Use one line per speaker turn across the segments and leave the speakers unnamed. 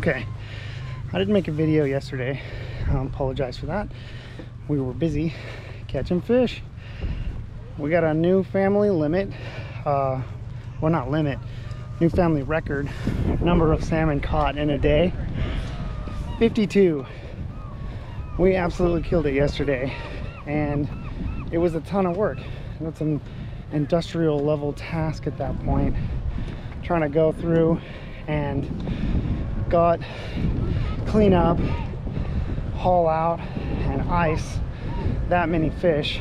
Okay, I didn't make a video yesterday. Apologize for that. We were busy catching fish. We got a new family limit, well, not limit, new family record number of salmon caught in a day. 52. We absolutely killed it yesterday, and it was a ton of work. It's an industrial level task at that point, trying to go through and clean up, haul out, and ice that many fish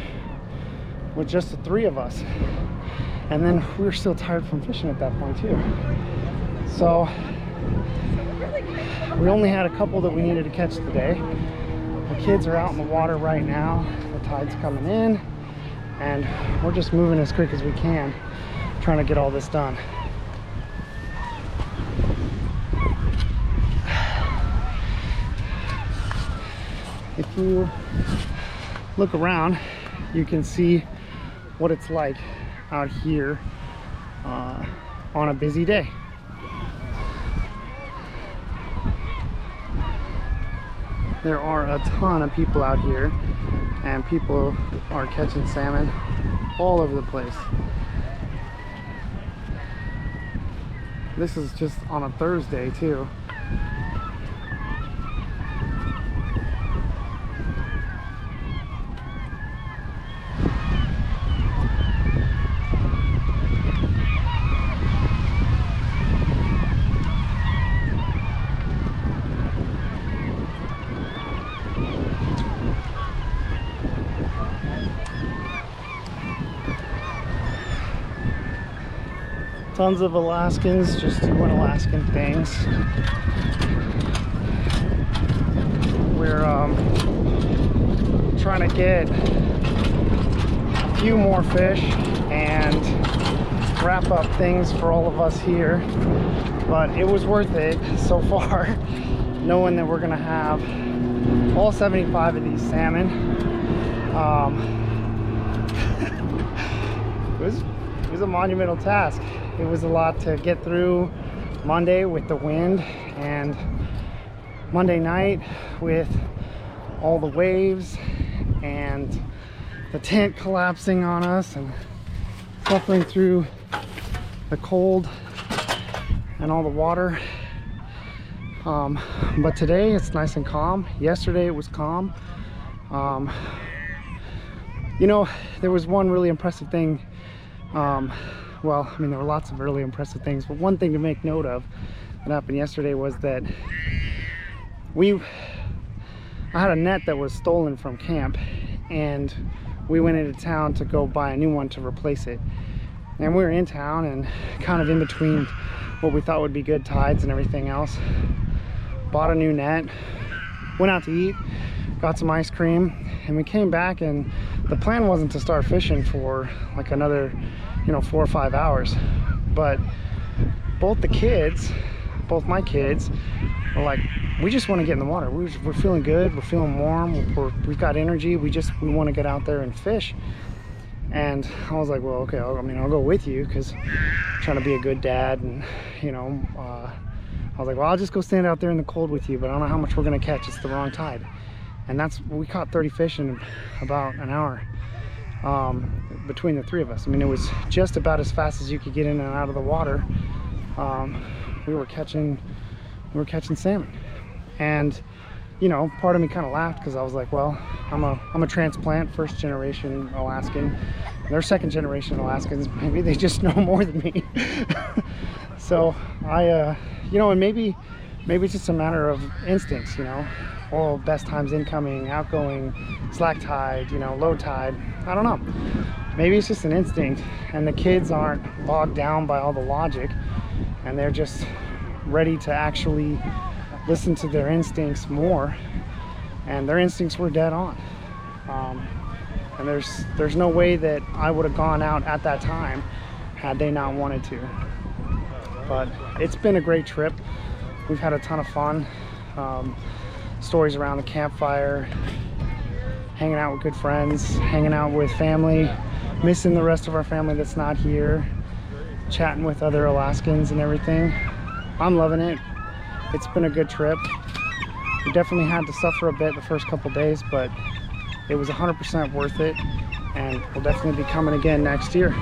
with just the three of us. And then we were still tired from fishing at that point too. So we only had a couple that we needed to catch today. The kids are out in the water right now. The tide's coming in, and we're just moving as quick as we can, trying to get all this done. If you look around, you can see what it's like out here on a busy day. There are a ton of people out here, and people are catching salmon all over the place. This is just on a Thursday too. Tons of Alaskans just doing Alaskan things. We're trying to get a few more fish and wrap up things for all of us here, but it was worth it so far, knowing that we're gonna have all 75 of these salmon. It was a monumental task. It was a lot to get through Monday with the wind, and Monday night with all the waves and the tent collapsing on us, and suffering through the cold and all the water. But today it's nice and calm. Yesterday it was calm. You know, there was one really impressive thing. Well, I mean, there were lots of really impressive things, but one thing to make note of that happened yesterday was that I had a net that was stolen from camp, and we went into town to go buy a new one to replace it. And we were in town and kind of in between what we thought would be good tides and everything else. Bought a new net, went out to eat, got some ice cream, and we came back, and the plan wasn't to start fishing for like another 4 or 5 hours. But both my kids were like, we just want to get in the water. We're feeling good, we're feeling warm, we've got energy, we want to get out there and fish. And I was like, well, okay, I'll go with you, because I'm trying to be a good dad. And I was like, well, I'll just go stand out there in the cold with you, but I don't know how much we're gonna catch. It's the wrong tide. And we caught 30 fish in about an hour between the three of us. I mean, it was just about as fast as you could get in and out of the water. We were catching salmon. And part of me kind of laughed, because I was like, well, I'm a transplant, first generation Alaskan. They're second generation Alaskans. Maybe they just know more than me. So and maybe it's just a matter of instincts, all best times incoming, outgoing, slack tide, low tide. I don't know. Maybe it's just an instinct, and the kids aren't bogged down by all the logic, and they're just ready to actually listen to their instincts more, and their instincts were dead on. And there's no way that I would have gone out at that time had they not wanted to. But it's been a great trip. We've had a ton of fun. Stories around the campfire, hanging out with good friends, hanging out with family, missing the rest of our family that's not here, chatting with other Alaskans and everything. I'm loving it. it's been a good trip. We definitely had to suffer a bit the first couple days, but it was 100% worth it, and we'll definitely be coming again next year.